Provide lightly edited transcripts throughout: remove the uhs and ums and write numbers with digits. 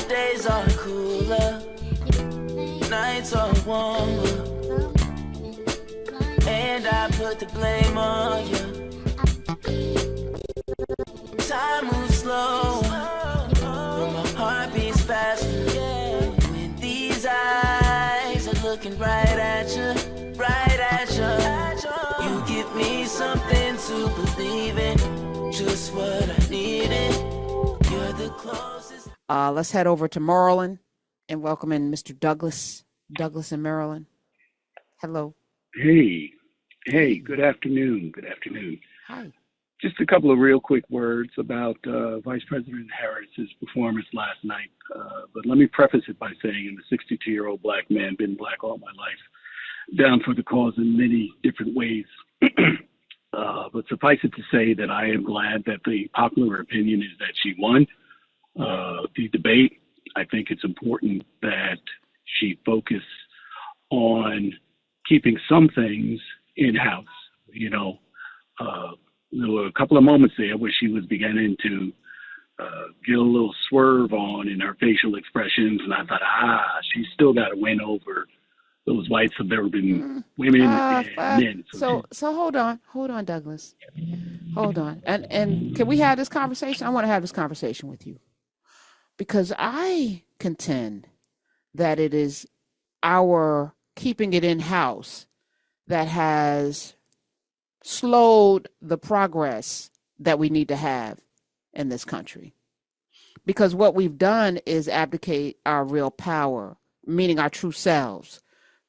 days are cooler, nights are warmer, and I put the blame on you. Time moves slow, but my heart beats faster. When these eyes are looking right at you, right at you. You give me something to believe in, just what I needed. You're the closest. Let's head over to Maryland and welcome in Mr. Douglas. Douglas in Maryland. Hello. Hey, good afternoon. Hi. Just a couple of real quick words about Vice President Harris's performance last night. But let me preface it by saying I'm a 62-year-old black man, been black all my life, down for the cause in many different ways. But suffice it to say that I am glad that the popular opinion is that she won the debate. I think it's important that she focus on keeping some things in-house. There were a couple of moments there where she was beginning to get a little swerve on in her facial expressions, and I thought, she's still got to win over those white suburban women and men. So hold on, Douglas. Hold on. And can we have this conversation? I want to have this conversation with you because I contend that it is our keeping it in-house that has slowed the progress that we need to have in this country. Because what we've done is abdicate our real power, meaning our true selves,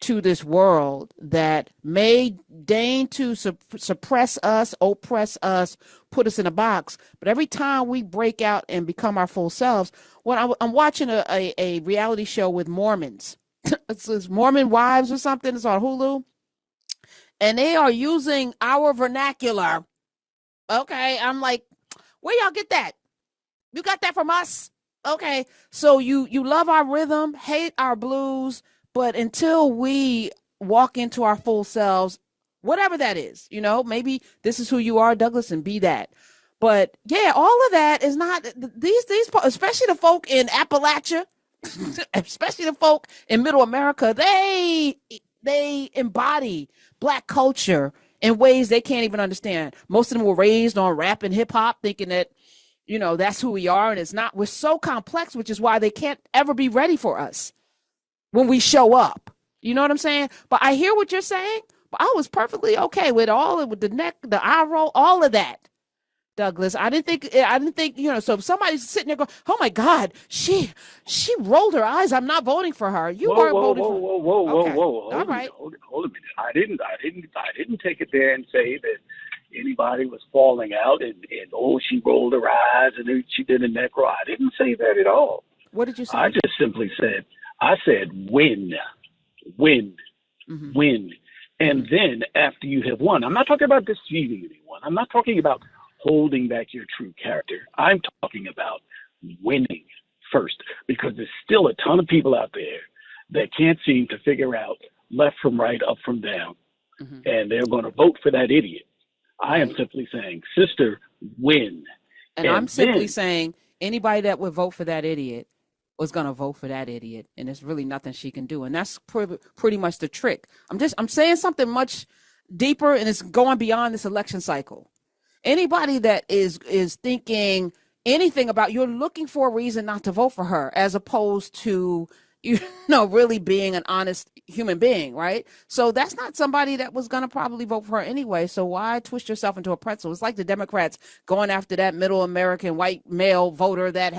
to this world that may deign to suppress us, oppress us, put us in a box. But every time we break out and become our full selves, I'm watching a reality show with Mormons. It's Mormon Wives or something. It's on Hulu. And they are using our vernacular. Okay, I'm like, where y'all get that? You got that from us? Okay, so you love our rhythm, hate our blues, but until we walk into our full selves, whatever that is, maybe this is who you are, Douglas, and be that. But yeah, all of that is not these, especially the folk in Appalachia, especially the folk in Middle America. They embody Black culture in ways they can't even understand. Most of them were raised on rap and hip hop, thinking that, that's who we are. And it's not. We're so complex, which is why they can't ever be ready for us when we show up. You know what I'm saying? But I hear what you're saying. But I was perfectly okay with with the neck, the eye roll, all of that. Douglas, I didn't think, so if somebody's sitting there going, oh my God, she rolled her eyes. I'm not voting for her. You weren't voting for her. Whoa. All right. Hold a minute. I didn't take it there and say that anybody was falling out and she rolled her eyes and she did a neck roll. I didn't say that at all. What did you say? I just simply said, win. And then after you have won, I'm not talking about deceiving anyone. I'm not talking about holding back your true character. I'm talking about winning first, because there's still a ton of people out there that can't seem to figure out left from right, up from down, and they're going to vote for that idiot. I am simply saying, sister, win. And I'm simply saying anybody that would vote for that idiot was going to vote for that idiot, and there's really nothing she can do. And that's pretty much the trick. I'm saying something much deeper, and it's going beyond this election cycle. Anybody that is thinking anything about, you're looking for a reason not to vote for her, as opposed to, really being an honest human being, right? So that's not somebody that was going to probably vote for her anyway. So why twist yourself into a pretzel? It's like the Democrats going after that middle American white male voter that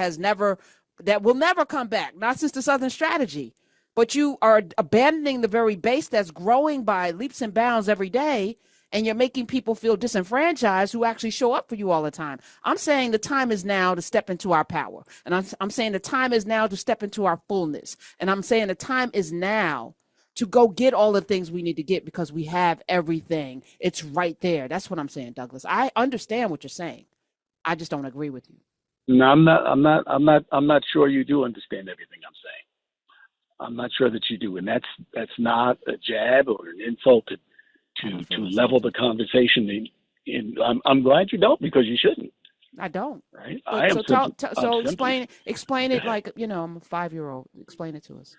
will never come back, not since the Southern Strategy. But you are abandoning the very base that's growing by leaps and bounds every day. And you're making people feel disenfranchised who actually show up for you all the time. I'm saying the time is now to step into our power. And I'm saying the time is now to step into our fullness. And I'm saying the time is now to go get all the things we need to get, because we have everything. It's right there. That's what I'm saying, Douglas. I understand what you're saying. I just don't agree with you. No, I'm not sure you do understand everything I'm saying. I'm not sure that you do. And that's not a jab or an insult to level the conversation. I'm glad you don't, because you shouldn't. I don't. right? But so I'm simply explain go it ahead. like, I'm a 5-year-old. Explain it to us.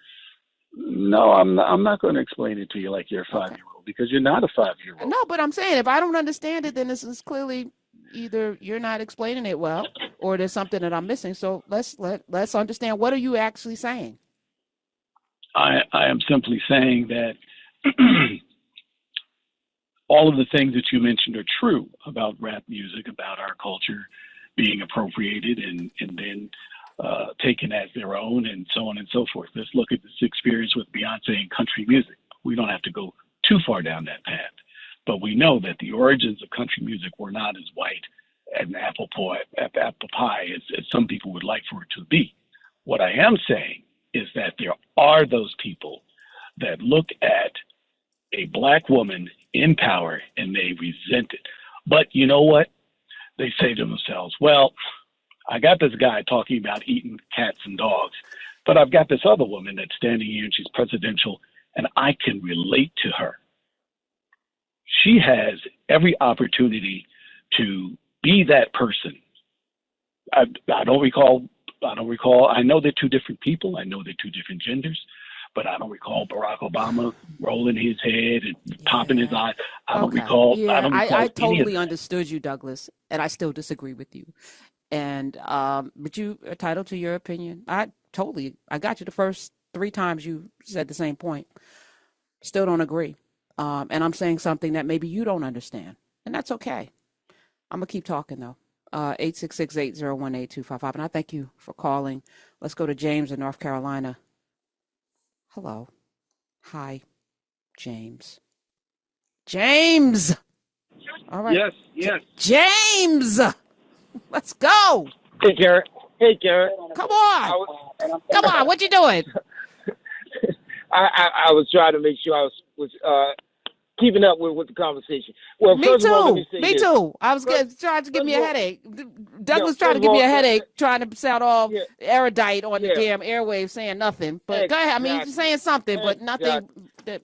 No, I'm not going to explain it to you like you're a Okay. 5-year-old because you're not a 5-year-old. No, but I'm saying if I don't understand it, then this is clearly either you're not explaining it well or there's something that I'm missing. So let's understand, what are you actually saying? I am simply saying that all of the things that you mentioned are true about rap music, about our culture being appropriated and then taken as their own, and so on and so forth. Let's look at this experience with Beyonce and country music. We don't have to go too far down that path, but we know that the origins of country music were not as white and apple pie as some people would like for it to be. What I am saying is that there are those people that look at a black woman in power and they resent it. But you know what? They say to themselves, well, I got this guy talking about eating cats and dogs, but I've got this other woman that's standing here and she's presidential and I can relate to her. She has every opportunity to be that person. I don't recall. I know they're two different people. I know they're two different genders, but I don't recall Barack Obama rolling his head and popping his eye. I don't recall. Yeah, I don't recall I any of totally that. understood you, Douglas, and I still disagree with you. And but you are entitled to your opinion. I got you the first 3 times you said the same point. Still don't agree. And I'm saying something that maybe you don't understand, and that's okay. I'm gonna keep talking though. 866-801-8255, and I thank you for calling. Let's go to James in North Carolina. Hello. Hi, James. James. All right. Yes. James. Let's go. Hey, Garrett. Come on. Come on. What you doing? I was trying to make sure I was keeping up with the conversation. Well, Me first of all, let too. me say Me this. too. I was trying to give me a headache. Douglas tried to first give of me a all, headache, trying to sound all yeah, erudite on the yeah, damn airwaves, saying nothing. But go ahead. I mean, you're exactly, saying something, but nothing exactly. that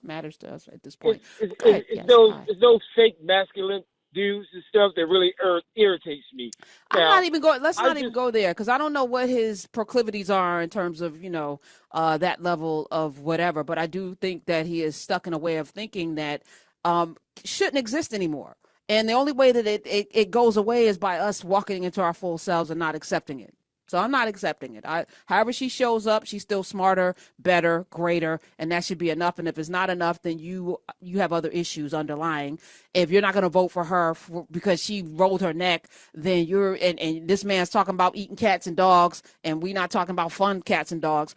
matters to us at this It's point. Go ahead. Yes. Hi. it's those fake masculine dudes and stuff that really irritates me. I'm Now, not even going. Let's I not even just go there because I don't know what his proclivities are in terms of that level of whatever. But I do think that he is stuck in a way of thinking that shouldn't exist anymore. And the only way that it goes away is by us walking into our full selves and not accepting it. So I'm not accepting it. However she shows up, she's still smarter, better, greater, and that should be enough. And if it's not enough, then you have other issues underlying. If you're not going to vote for her because she rolled her neck, then and this man's talking about eating cats and dogs, and we're not talking about fun cats and dogs.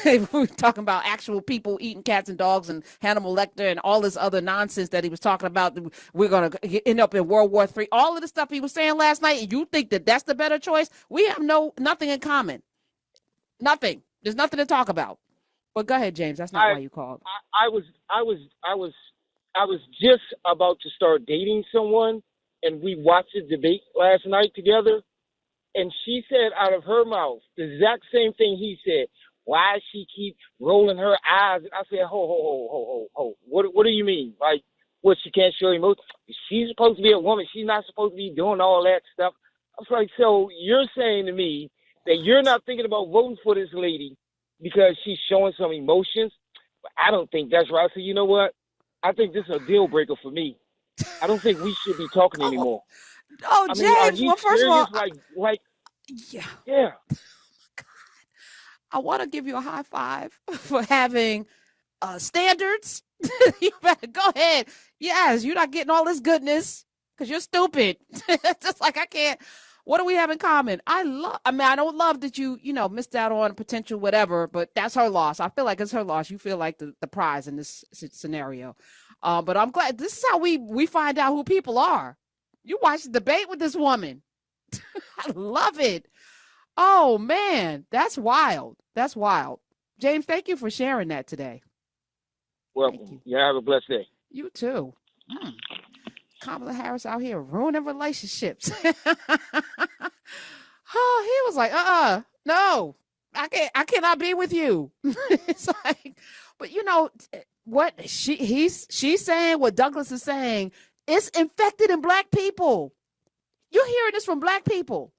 We're talking about actual people eating cats and dogs and Hannibal Lecter and all this other nonsense that he was talking about. We're going to end up in World War III. All of the stuff he was saying last night, and you think that that's the better choice? We have nothing in common. Nothing. There's nothing to talk about. But go ahead, James. That's not why you called. I was just about to start dating someone, and we watched the debate last night together. And she said out of her mouth the exact same thing he said. Why she keep rolling her eyes? I said, ho. What do you mean? Like, what, she can't show emotion? She's supposed to be a woman. She's not supposed to be doing all that stuff. I was like, so you're saying to me that you're not thinking about voting for this lady because she's showing some emotions? I don't think that's right. So you know what? I think this is a deal breaker for me. I don't think we should be talking anymore. Oh, I mean, are James. you Well, first serious? of all, like, yeah. yeah. I want to give you a high five for having standards. You better go ahead. Yes, you're not getting all this goodness because you're stupid. Just like I can't. What do we have in common? I don't love that you missed out on potential whatever, but that's her loss. I feel like it's her loss. You feel like the prize in this scenario. But I'm glad this is how we find out who people are. You watch the debate with this woman. I love it. Oh man, that's wild. That's wild. James, thank you for sharing that today. Welcome. Yeah, have a blessed day. You too. Kamala Harris out here ruining relationships. Oh, he was like, no, I cannot be with you. It's like, but what she's saying, what Douglas is saying, it's infected in black people. You're hearing this from black people.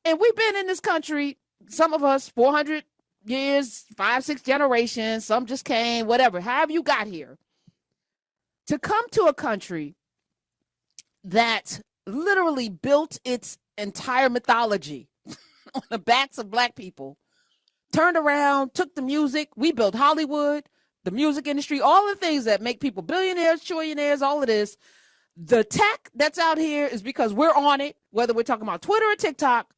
And we've been in this country, some of us 400 years, 5-6 generations, some just came, whatever, however you got here. To come to a country that literally built its entire mythology on the backs of black people, turned around, took the music, we built Hollywood, the music industry, all the things that make people billionaires, trillionaires, all of this. The tech that's out here is because we're on it, whether we're talking about Twitter or TikTok.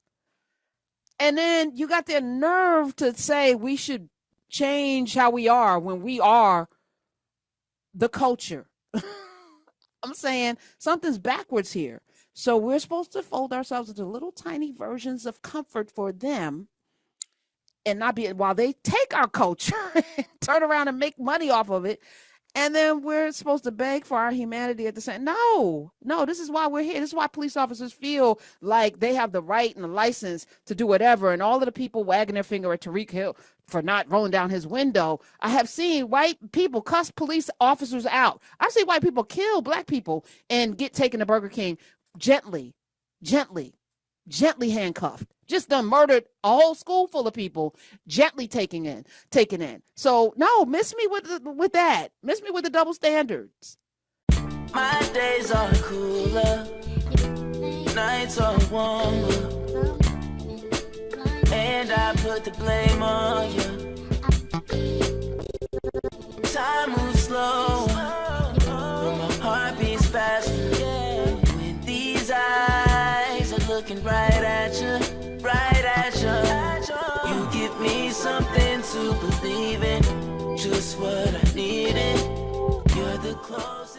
And then you got their nerve to say we should change how we are when we are the culture. I'm saying something's backwards here. So we're supposed to fold ourselves into little tiny versions of comfort for them and not be, while they take our culture and turn around and make money off of it. And then we're supposed to beg for our humanity at the same. No, this is why we're here. This is why police officers feel like they have the right and the license to do whatever. And all of the people wagging their finger at Tariq Hill for not rolling down his window. I have seen white people cuss police officers out. I've seen white people kill black people and get taken to Burger King gently handcuffed. Just done murdered a whole school full of people, gently taken in. So no, miss me with that. Miss me with the double standards. My days are cooler, nights are warmer, and I put the blame on you. Time moves slow, but my heart beats faster. When these eyes are looking right at you. You give me something to believe in, just what I needed. You're the closest.